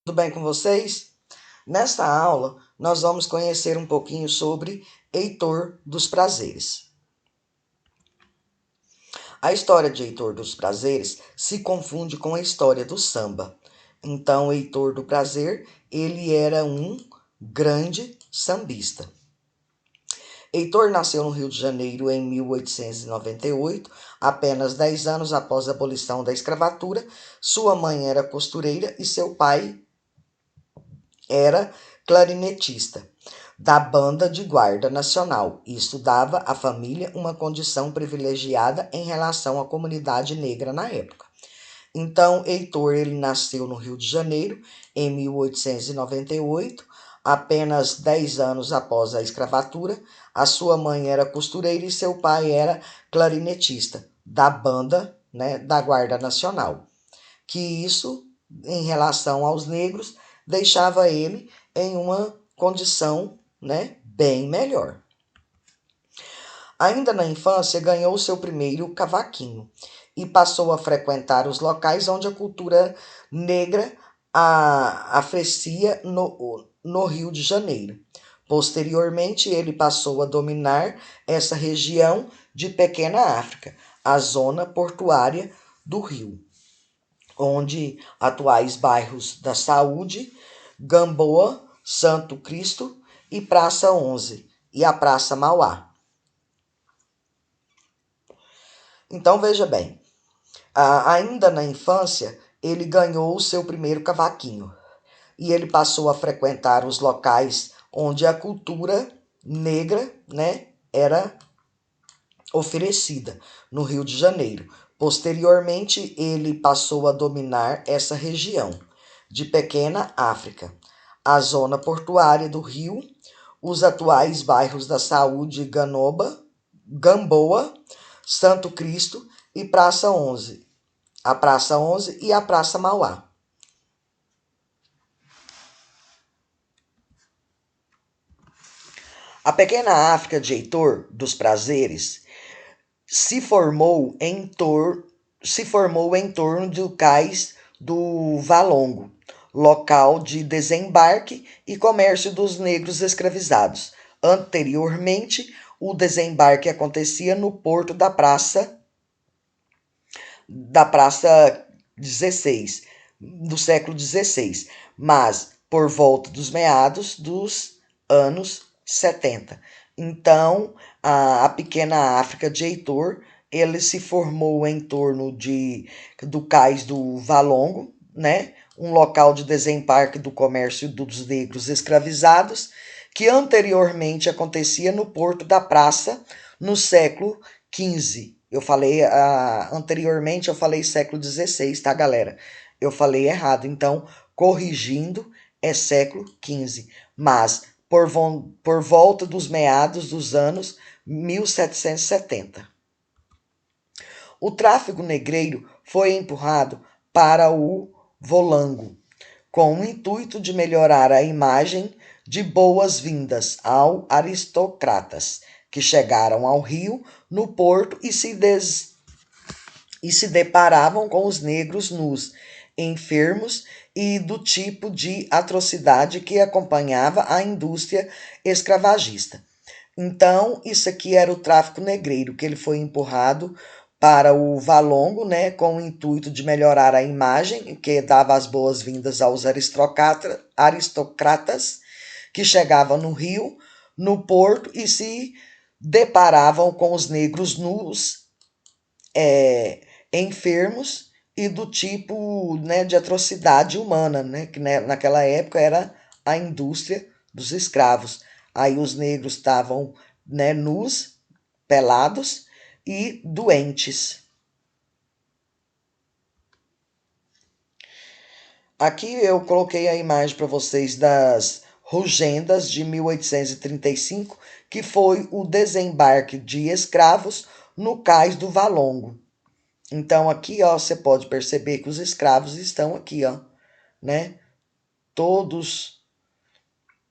Tudo bem com vocês? Nesta aula, nós vamos conhecer um pouquinho sobre Heitor dos Prazeres. A história de Heitor dos Prazeres se confunde com a história do samba. Então, Heitor do Prazer, ele era um grande sambista. Heitor nasceu no Rio de Janeiro em 1898, apenas 10 anos após a abolição da escravatura. Sua mãe era costureira e seu pai era clarinetista da Banda de Guarda Nacional e estudava a família uma condição privilegiada em relação à comunidade negra na época. Então, Heitor ele nasceu no Rio de Janeiro em 1898, apenas 10 anos após a escravatura. A sua mãe era costureira e seu pai era clarinetista da Banda, da Guarda Nacional. Que isso, em relação aos negros, deixava ele em uma condição, bem melhor. Ainda na infância, ganhou seu primeiro cavaquinho e passou a frequentar os locais onde a cultura negra afrescia no Rio de Janeiro. Posteriormente, ele passou a dominar essa região de Pequena África, a zona portuária do Rio, onde atuais bairros da Saúde, Gamboa, Santo Cristo e Praça 11 e a Praça Mauá. Então veja bem, ainda na infância ele ganhou o seu primeiro cavaquinho e ele passou a frequentar os locais onde a cultura negra, era oferecida no Rio de Janeiro. Posteriormente, ele passou a dominar essa região de Pequena África, a zona portuária do Rio, os atuais bairros da Saúde, Gamboa, Santo Cristo e Praça 11, a Praça 11 e a Praça Mauá. A Pequena África de Heitor dos Prazeres se formou em torno do cais do Valongo, local de desembarque e comércio dos negros escravizados. Anteriormente, o desembarque acontecia no porto da Praça 16, do século XVI, mas por volta dos meados dos anos 70. Então, a Pequena África de Heitor, ele se formou em torno do cais do Valongo, um local de desembarque do comércio dos negros escravizados, que anteriormente acontecia no porto da praça no século XV. Eu falei anteriormente, eu falei século XVI, tá, galera? Eu falei errado, então, corrigindo, é século XV. Mas por volta dos meados dos anos 1770. O tráfico negreiro foi empurrado para o Volango, com o intuito de melhorar a imagem de boas-vindas aos aristocratas que chegaram ao Rio no porto e se deparavam com os negros nus, enfermos e do tipo de atrocidade que acompanhava a indústria escravagista. Então, isso aqui era o tráfico negreiro, que ele foi empurrado para o Valongo, com o intuito de melhorar a imagem, que dava as boas-vindas aos aristocratas que chegavam no Rio, no porto, e se deparavam com os negros nus, enfermos e do tipo, de atrocidade humana, que naquela época era a indústria dos escravos. Aí os negros estavam, nus, pelados e doentes. Aqui eu coloquei a imagem para vocês das Rugendas de 1835, que foi o desembarque de escravos no cais do Valongo. Então, aqui, ó, você pode perceber que os escravos estão aqui, ó, todos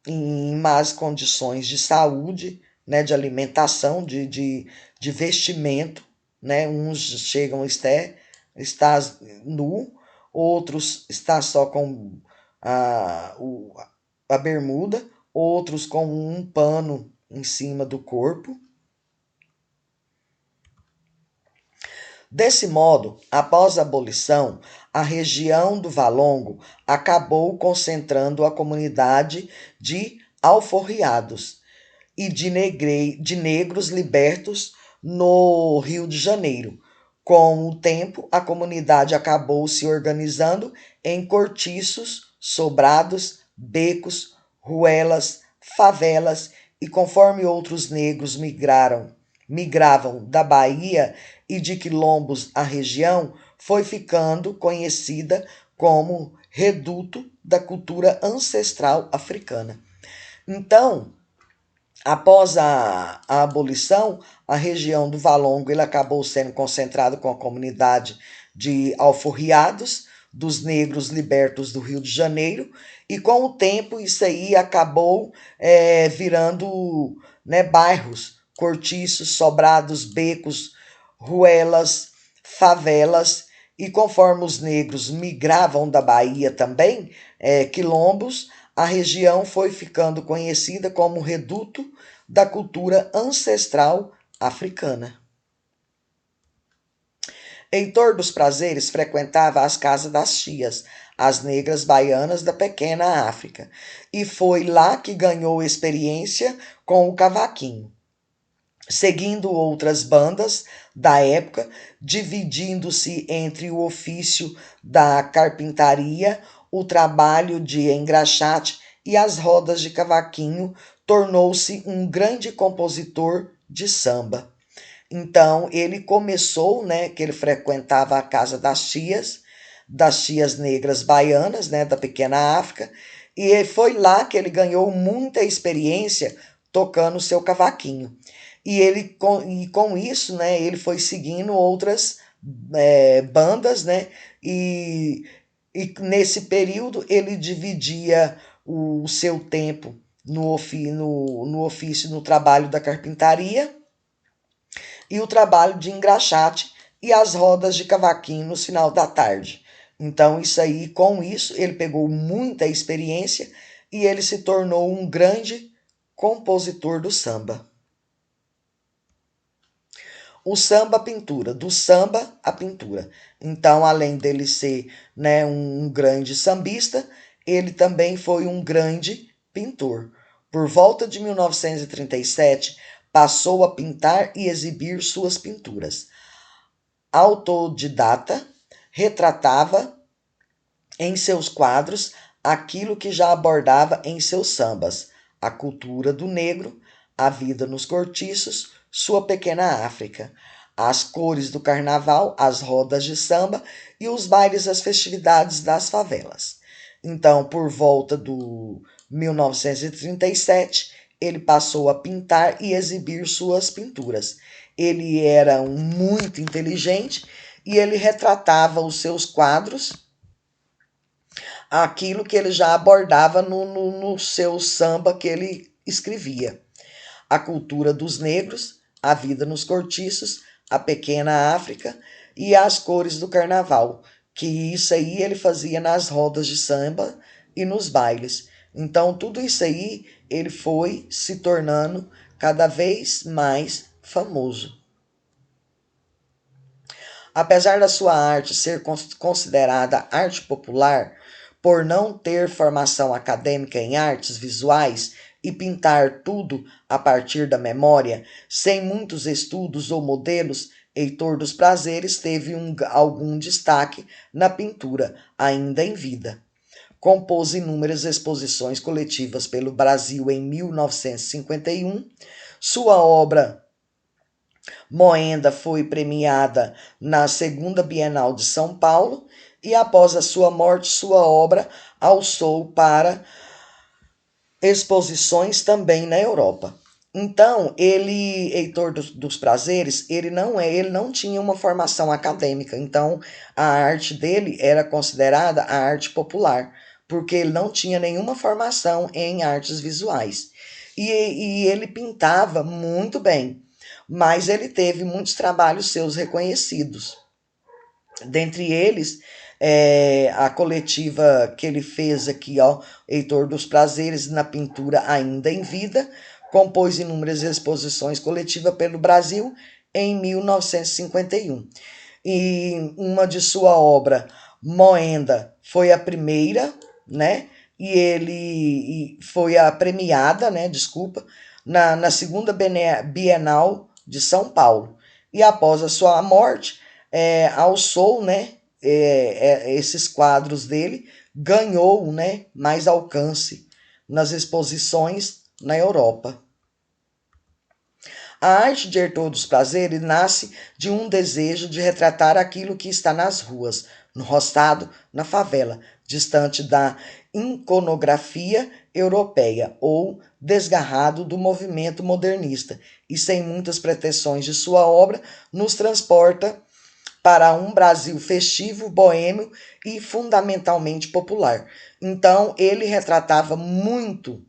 em más condições de saúde, de alimentação, de vestimento, Uns chegam está nu, outros está só com a, o, a bermuda, outros com um pano em cima do corpo. Desse modo, após a abolição, a região do Valongo acabou concentrando a comunidade de alforriados e de negros libertos no Rio de Janeiro. Com o tempo, a comunidade acabou se organizando em cortiços, sobrados, becos, ruelas, favelas e conforme outros negros migravam da Bahia e de quilombos à região, foi ficando conhecida como reduto da cultura ancestral africana. Então, após a abolição, a região do Valongo ele acabou sendo concentrado com a comunidade de alforriados, dos negros libertos do Rio de Janeiro, e com o tempo isso aí acabou virando, né, bairros, cortiços, sobrados, becos, ruelas, favelas, e conforme os negros migravam da Bahia também, quilombos, a região foi ficando conhecida como reduto da cultura ancestral africana. Heitor dos Prazeres frequentava as casas das tias, as negras baianas da pequena África, e foi lá que ganhou experiência com o cavaquinho, seguindo outras bandas da época, dividindo-se entre o ofício da carpintaria, o trabalho de engraxate e as rodas de cavaquinho, tornou-se um grande compositor de samba. Então, ele começou, né, que ele frequentava a casa das tias negras baianas, né, da pequena África, e foi lá que ele ganhou muita experiência tocando seu cavaquinho. E com isso, né, ele foi seguindo outras bandas, né, e nesse período ele dividia o seu tempo no ofício, no trabalho da carpintaria e o trabalho de engraxate e as rodas de cavaquinho no final da tarde. Então, isso aí, com isso, ele pegou muita experiência e ele se tornou um grande compositor do samba. O samba pintura, do samba à pintura. Então, além dele ser, né, um grande sambista, ele também foi um grande pintor. Por volta de 1937, passou a pintar e exibir suas pinturas. Autodidata, retratava em seus quadros aquilo que já abordava em seus sambas: a cultura do negro, a vida nos cortiços, sua pequena África, as cores do carnaval, as rodas de samba e os bailes das festividades das favelas. Então, por volta do 1937, ele passou a pintar e exibir suas pinturas. Ele era muito inteligente e ele retratava os seus quadros aquilo que ele já abordava no seu samba que ele escrevia. A cultura dos negros, a vida nos cortiços, a pequena África e as cores do carnaval, que isso aí ele fazia nas rodas de samba e nos bailes. Então, tudo isso aí ele foi se tornando cada vez mais famoso. Apesar da sua arte ser considerada arte popular, por não ter formação acadêmica em artes visuais e pintar tudo a partir da memória, sem muitos estudos ou modelos, Heitor dos Prazeres teve algum destaque na pintura, ainda em vida. Compôs inúmeras exposições coletivas pelo Brasil em 1951. Sua obra Moenda foi premiada na Segunda Bienal de São Paulo e, após a sua morte, sua obra alçou para exposições também na Europa. Então, Heitor dos Prazeres, ele não tinha uma formação acadêmica. Então, a arte dele era considerada a arte popular, porque ele não tinha nenhuma formação em artes visuais. E ele pintava muito bem, mas ele teve muitos trabalhos seus reconhecidos. Dentre eles, A coletiva que ele fez aqui, ó, Heitor dos Prazeres, na pintura ainda em vida, compôs inúmeras exposições coletivas pelo Brasil em 1951. E uma de sua obra, Moenda, foi a primeira, né? E foi a premiada, né? Desculpa, na segunda Bienal de São Paulo. E após a sua morte, alçou, né? Esses quadros dele ganhou, né? Mais alcance nas exposições na Europa. A arte de Heitor dos Prazeres nasce de um desejo de retratar aquilo que está nas ruas, no roçado, na favela, distante da iconografia europeia ou desgarrado do movimento modernista, e sem muitas pretensões de sua obra, nos transporta para um Brasil festivo, boêmio e fundamentalmente popular. Então, ele retratava muito,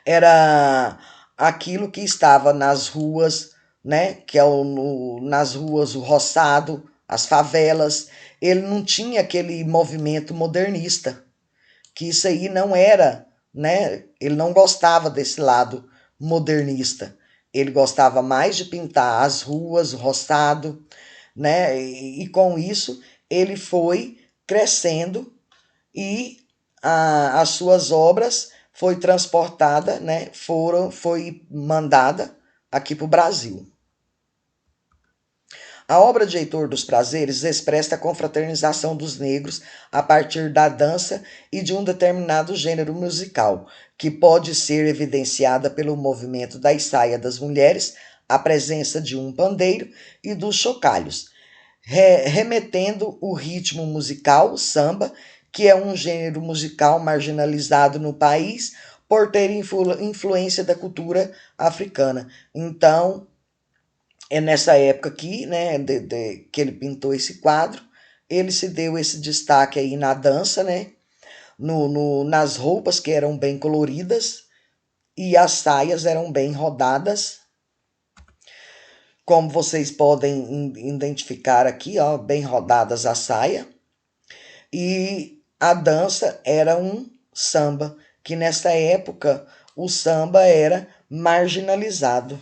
era aquilo que estava nas ruas, né? Que é nas ruas, o roçado, as favelas. Ele não tinha aquele movimento modernista, que isso aí não era, né? Ele não gostava desse lado modernista. Ele gostava mais de pintar as ruas, o roçado, né? E com isso ele foi crescendo e as suas obras foi transportada, né? Foi mandada aqui para o Brasil. A obra de Heitor dos Prazeres expressa a confraternização dos negros a partir da dança e de um determinado gênero musical, que pode ser evidenciada pelo movimento da saia das mulheres, a presença de um pandeiro e dos chocalhos, remetendo o ritmo musical, o samba, que é um gênero musical marginalizado no país por ter influência da cultura africana. Então, é nessa época aqui, né, que ele pintou esse quadro, ele se deu esse destaque aí na dança, né, nas roupas que eram bem coloridas e as saias eram bem rodadas, como vocês podem identificar aqui, ó, bem rodadas a saia. E a dança era um samba, que nessa época o samba era marginalizado.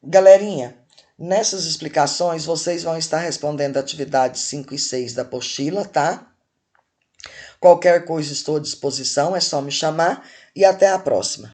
Galerinha, nessas explicações vocês vão estar respondendo atividades 5 e 6 da apostila, tá? Qualquer coisa estou à disposição, é só me chamar e até a próxima.